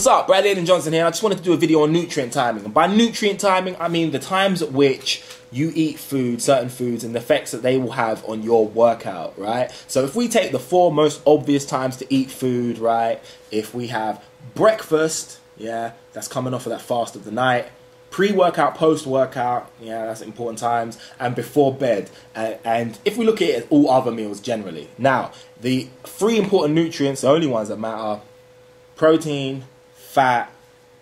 What's up, Bradley and Johnson here. I just wanted to do a video on nutrient timing. And by nutrient timing, I mean the times at which you eat food, certain foods, and the effects that they will have on your workout, right? So if we take the 4 most obvious times to eat food, right? If we have breakfast, yeah, that's coming off of that fast of the night. Pre-workout, post-workout, yeah, that's important times, and before bed. And if we look at it as all other meals generally. Now, the 3 important nutrients, the only ones that matter: protein, fat,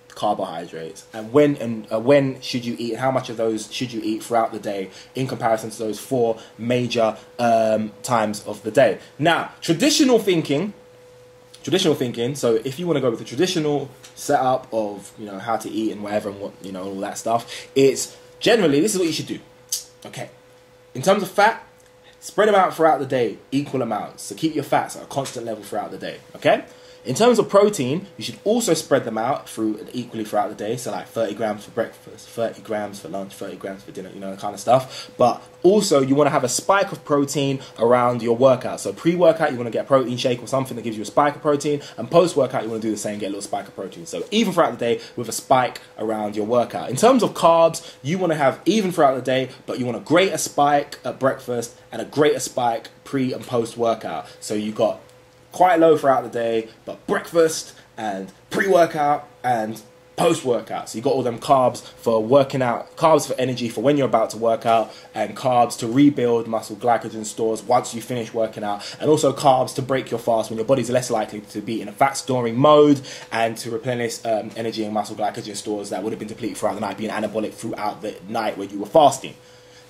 carbohydrates. And when should you eat, and how much of those should you eat throughout the day in comparison to those 4 major times of the day. Now, traditional thinking, so if you want to go with the traditional setup of, you know, how to eat and whatever and what, you know, all that stuff, it's generally, this is what you should do. Okay, in terms of fat, spread them out throughout the day, equal amounts, so keep your fats at a constant level throughout the day. Okay, in terms of protein, you should also spread them out equally throughout the day, so like 30 grams for breakfast, 30 grams for lunch, 30 grams for dinner, you know, that kind of stuff. But also, you want to have a spike of protein around your workout. So pre-workout, you want to get a protein shake or something that gives you a spike of protein, and post-workout, you want to do the same, get a little spike of protein. So even throughout the day with a spike around your workout. In terms of carbs, you want to have even throughout the day, but you want a greater spike at breakfast and a greater spike pre and post-workout. So you got quite low throughout the day, but breakfast and pre-workout and post-workout. So you got all them carbs for working out, carbs for energy for when you're about to work out, and carbs to rebuild muscle glycogen stores once you finish working out, and also carbs to break your fast when your body's less likely to be in a fat storing mode, and to replenish energy and muscle glycogen stores that would have been depleted throughout the night, being anabolic throughout the night when you were fasting.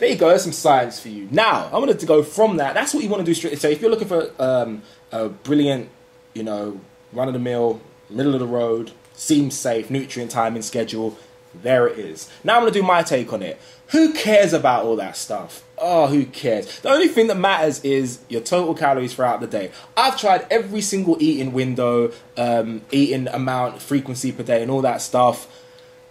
There you go, there's some science for you. Now, I wanted to go from that. That's what you want to do straight. So if you're looking for a brilliant, you know, run-of-the-mill, middle-of-the-road, seems safe, nutrient timing schedule, there it is. Now I'm going to do my take on it. Who cares about all that stuff? Oh, who cares? The only thing that matters is your total calories throughout the day. I've tried every single eating window, eating amount, frequency per day, and all that stuff.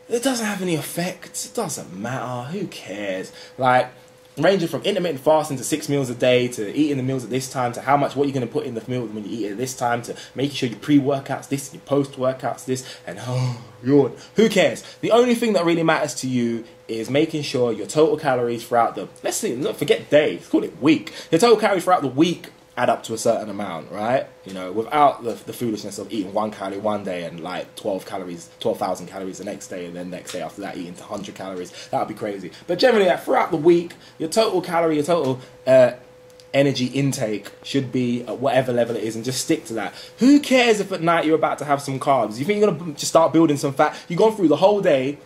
It doesn't have any effect. It doesn't matter. Who cares? Like, ranging from intermittent fasting to 6 meals a day, to eating the meals at this time, to how much, what you're going to put in the meal when you eat it at this time, to making sure your pre-workouts this, your post-workouts this, and yawn. Who cares? The only thing that really matters to you is making sure your total calories throughout the, let's see, not forget day, let's call it week. Your total calories throughout the week add up to a certain amount, right? You know, without the foolishness of eating 1 calorie one day and like 12,000 calories the next day, and then next day after that eating 100 calories. That would be crazy. But generally, like, throughout the week, your total calorie, your total energy intake should be at whatever level it is, and just stick to that. Who cares if at night you're about to have some carbs? You think you're going to just start building some fat? You've gone through the whole day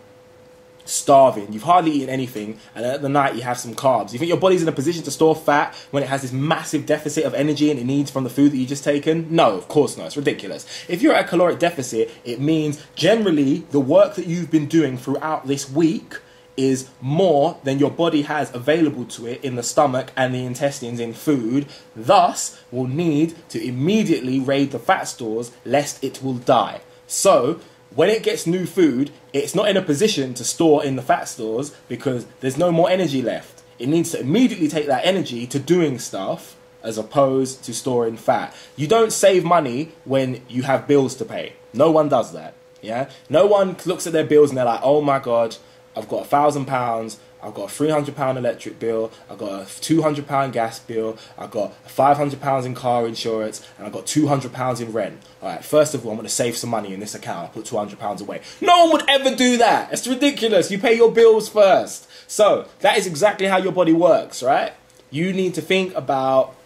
starving, you've hardly eaten anything, and then at the night you have some carbs. You think your body's in a position to store fat when it has this massive deficit of energy and it needs from the food that you just taken? No, of course not. It's ridiculous. If you're at a caloric deficit, it means generally the work that you've been doing throughout this week is more than your body has available to it in the stomach and the intestines in food, thus will need to immediately raid the fat stores lest it will die. So when it gets new food, it's not in a position to store in the fat stores because there's no more energy left. It needs to immediately take that energy to doing stuff as opposed to storing fat. You don't save money when you have bills to pay. No one does that. Yeah? No one looks at their bills and they're like, oh my God, I've got £1,000, I've got a £300 electric bill, I've got a £200 gas bill, I've got £500 in car insurance, and I've got £200 in rent. Alright, first of all, I'm going to save some money in this account. I'll put £200 away. No one would ever do that. It's ridiculous. You pay your bills first. So, that is exactly how your body works, right? You need to think about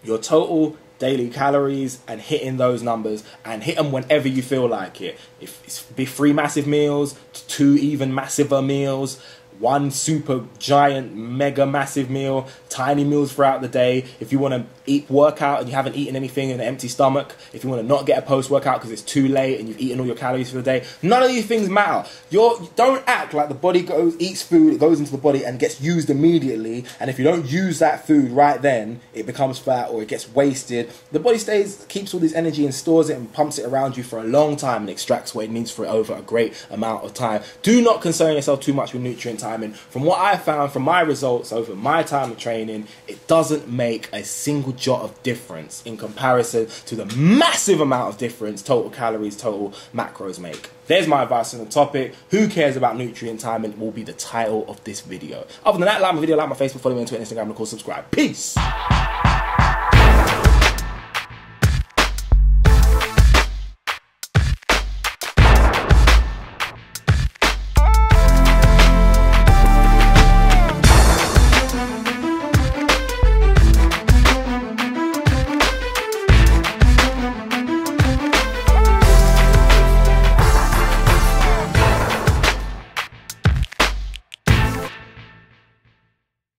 your total daily calories and hitting those numbers, and hit them whenever you feel like it. If it's be 3 massive meals, 2 even massiver meals, 1 super giant mega massive meal, tiny meals throughout the day. If you want to eat workout and you haven't eaten anything in an empty stomach, if you want to not get a post-workout because it's too late and you've eaten all your calories for the day, none of these things matter. Don't act like the body eats food, it goes into the body and gets used immediately, and if you don't use that food right then, it becomes fat or it gets wasted. The body keeps all this energy and stores it and pumps it around you for a long time and extracts what it needs for it over a great amount of time. Do not concern yourself too much with nutrient timing. From what I found from my results over my time of training, training, it doesn't make a single jot of difference in comparison to the massive amount of difference total calories, total macros make. There's my advice on the topic. Who cares about nutrient timing will be the title of this video. Other than that, like my video, like my Facebook, follow me on Twitter, Instagram, and of course subscribe. Peace!